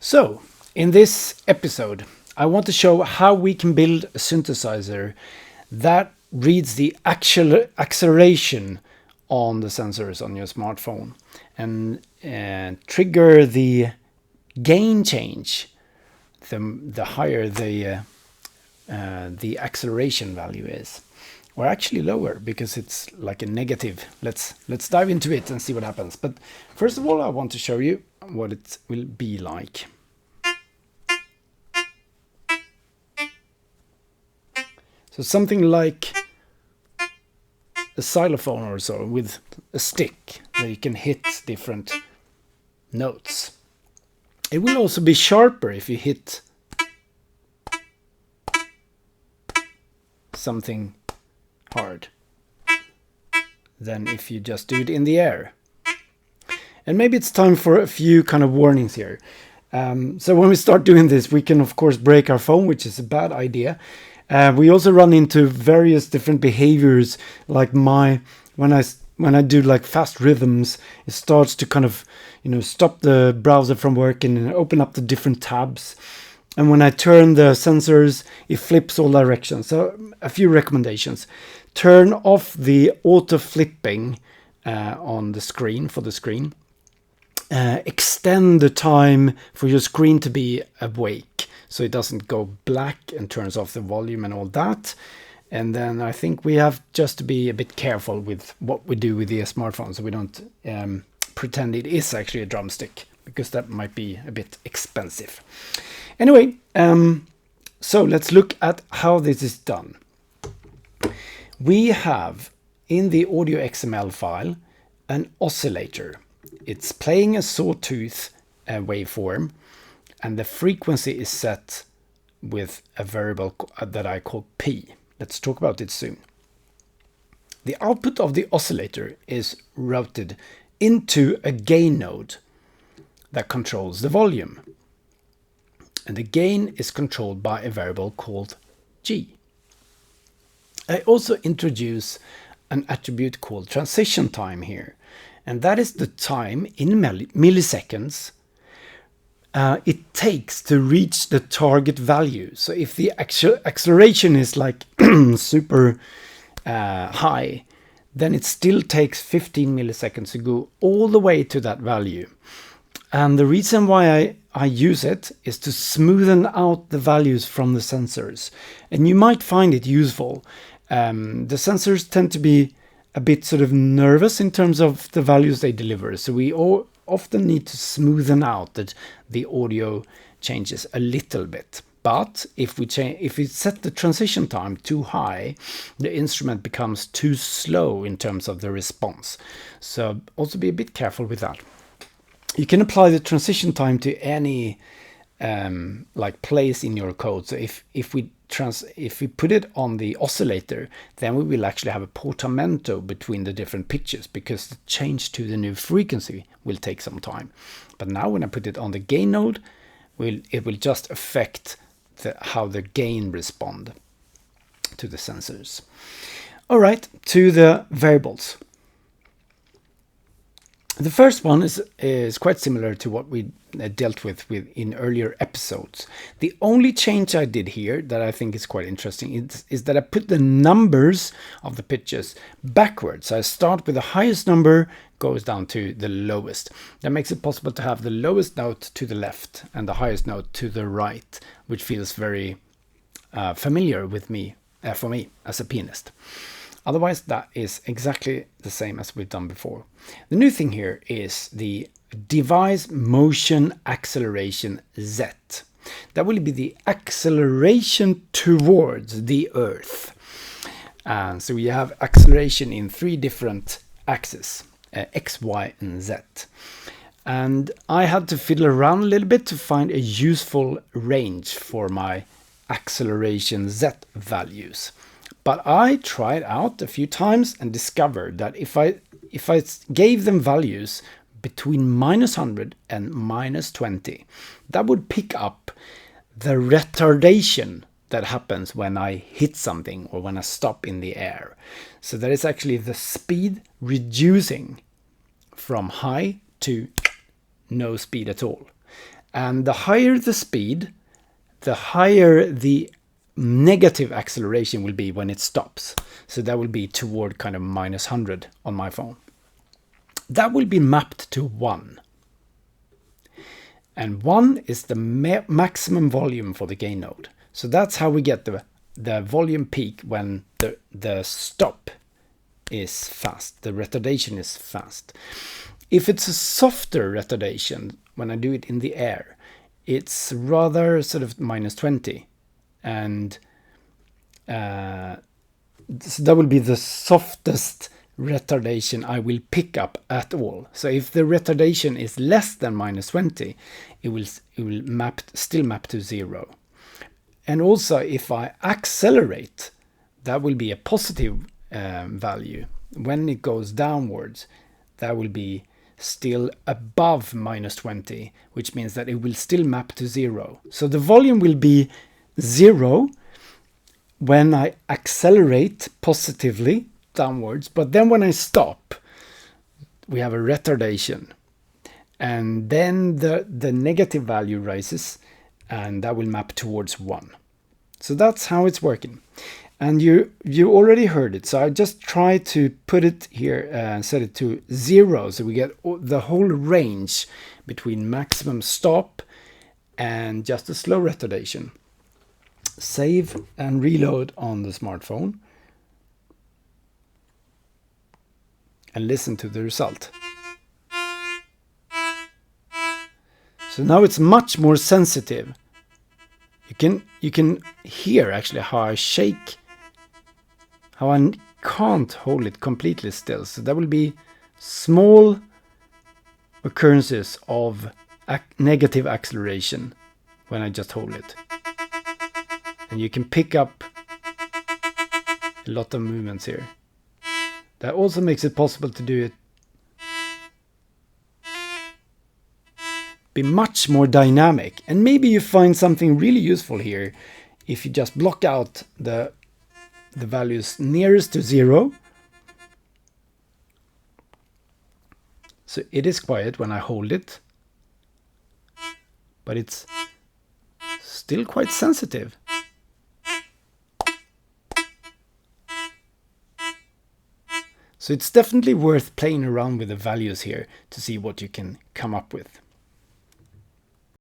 So, in this episode, I want to show how we can build a synthesizer that reads the actual acceleration on the sensors on your smartphone and trigger the gain change the higher the acceleration value is, or actually lower because it's like a negative. Let's dive into it and see what happens. But first of all, I want to show you what it will be like. So something like a xylophone or so with a stick that you can hit different notes. It will also be sharper if you hit something hard than if you just do it in the air. And maybe it's time for a few kind of warnings here. So when we start doing this, we can of course break our phone, which is a bad idea. We also run into various different behaviors, like when I do like fast rhythms, it starts to kind of, stop the browser from working and open up the different tabs. And when I turn the sensors, it flips all directions. So a few recommendations: turn off the auto flipping on the screen for the screen. Extend the time for your screen to be awake, so it doesn't go black and turns off the volume and all that. And then I think we have just to be a bit careful with what we do with the smartphone, so we don't pretend it is actually a drumstick, because that might be a bit expensive. Anyway, so let's look at how this is done. We have in the audio XML file an oscillator. It's playing a sawtooth waveform, and the frequency is set with a variable that I call P. Let's talk about it soon. The output of the oscillator is routed into a gain node that controls the volume. And the gain is controlled by a variable called G. I also introduce an attribute called transition time here. And that is the time in milliseconds it takes to reach the target value. So if the acceleration is like super high, then it still takes 15 milliseconds to go all the way to that value. And the reason why I use it is to smoothen out the values from the sensors. And you might find it useful. The sensors tend to be a bit sort of nervous in terms of the values they deliver. So we often need to smoothen out the audio changes a little bit. But if we set the transition time too high, the instrument becomes too slow in terms of the response. So also be a bit careful with that. You can apply the transition time to any like place in your code. So if we put it on the oscillator, then we will actually have a portamento between the different pitches, because the change to the new frequency will take some time. But now when I put it on the gain node, it will just affect how the gain respond to the sensors. All right, to the variables. The first one is quite similar to what we dealt with in earlier episodes. The only change I did here that I think is quite interesting is that I put the numbers of the pitches backwards. So I start with the highest number, goes down to the lowest. That makes it possible to have the lowest note to the left and the highest note to the right, which feels very familiar with me, for me as a pianist. Otherwise, that is exactly the same as we've done before. The new thing here is the DeviceMotionAcceleration Z. That will be the acceleration towards the Earth. So we have acceleration in 3 different axes, X, Y, and Z. And I had to fiddle around a little bit to find a useful range for my acceleration Z values. But I tried out a few times and discovered that if I gave them values between -100 and -20, that would pick up the retardation that happens when I hit something or when I stop in the air. So that is actually the speed reducing from high to no speed at all. And the higher the speed, the higher the negative acceleration will be when it stops. So that will be toward kind of -100 on my phone. That will be mapped to 1. And 1 is the maximum volume for the gain node. So that's how we get the volume peak when the stop is fast, the retardation is fast. If it's a softer retardation, when I do it in the air, it's rather sort of -20. And so that will be the softest retardation I will pick up at all. So if the retardation is less than -20, it will still map to 0. And also if I accelerate, that will be a positive value. When it goes downwards, that will be still above -20, which means that it will still map to 0. So the volume will be 0 when I accelerate positively downwards, but then when I stop, we have a retardation, and then the negative value rises, and that will map towards 1. So that's how it's working. And you already heard it, so I just try to put it here and set it to 0, so we get the whole range between maximum stop and just a slow retardation. Save and reload on the smartphone. And listen to the result. So now it's much more sensitive. You can hear actually how I shake, how I can't hold it completely still. So there will be small occurrences of negative acceleration when I just hold it. And you can pick up a lot of movements here. That also makes it possible to do it be much more dynamic. And maybe you find something really useful here if you just block out the values nearest to 0. So it is quiet when I hold it, but it's still quite sensitive. So it's definitely worth playing around with the values here to see what you can come up with.